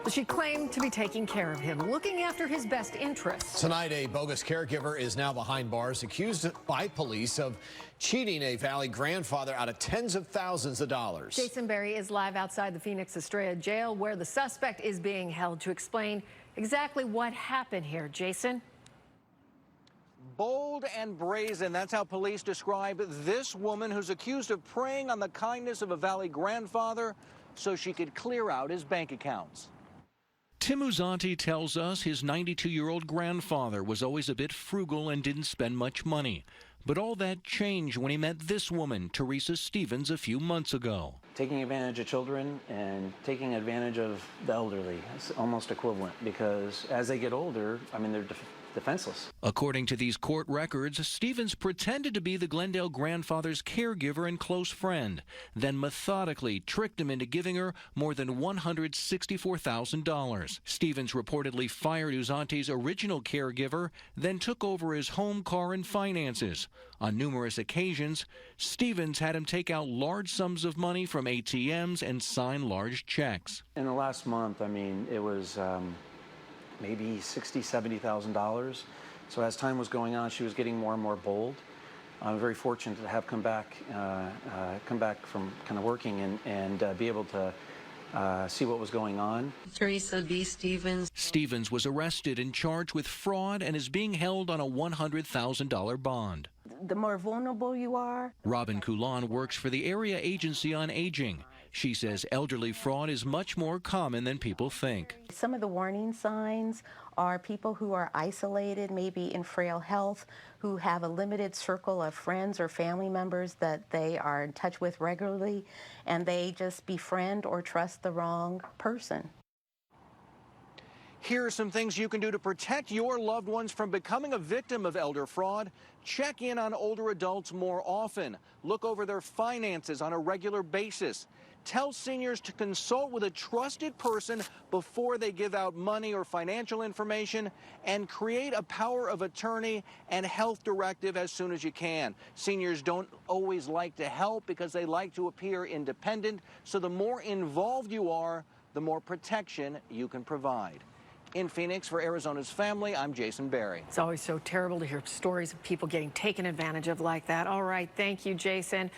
She claimed to be taking care of him, looking after his best interests. Tonight, a bogus caregiver is now behind bars, accused by police of cheating a Valley grandfather out of tens of thousands of dollars. Jason Berry is live outside the Phoenix Estrella jail, where the suspect is being held, to explain exactly what happened here. Jason? Bold and brazen, that's how police describe this woman who's accused of preying on the kindness of a Valley grandfather so she could clear out his bank accounts. Tim Uzzanti tells us his 92-year-old grandfather was always a bit frugal and didn't spend much money. But all that changed when he met this woman, Teresa Stevens, a few months ago. Taking advantage of children and taking advantage of the elderly is almost equivalent, because as they get older, I mean, they're defenseless. According to these court records, Stevens pretended to be the Glendale grandfather's caregiver and close friend, then methodically tricked him into giving her more than $164,000. Stevens reportedly fired Uzzanti's original caregiver, then took over his home, car, and finances. On numerous occasions, Stevens had him take out large sums of money from ATMs and sign large checks. In the last month, I mean, it was maybe $60,000, $70,000. So as time was going on, she was getting more and more bold. I'm very fortunate to have come back from kind of working and be able to see what was going on. Teresa B. Stevens. Stevens was arrested and charged with fraud and is being held on a $100,000 bond. The more vulnerable you are. Robin Coulon works for the Area Agency on Aging. She says elderly fraud is much more common than people think. Some of the warning signs are people who are isolated, maybe in frail health, who have a limited circle of friends or family members that they are in touch with regularly, and they just befriend or trust the wrong person. Here are some things you can do to protect your loved ones from becoming a victim of elder fraud. Check in on older adults more often. Look over their finances on a regular basis. Tell seniors to consult with a trusted person before they give out money or financial information, and create a power of attorney and health directive as soon as you can. Seniors don't always like to help because they like to appear independent, so the more involved you are, the more protection you can provide. In Phoenix, for Arizona's Family, I'm Jason Berry. It's always so terrible to hear stories of people getting taken advantage of like that. All right, thank you, Jason.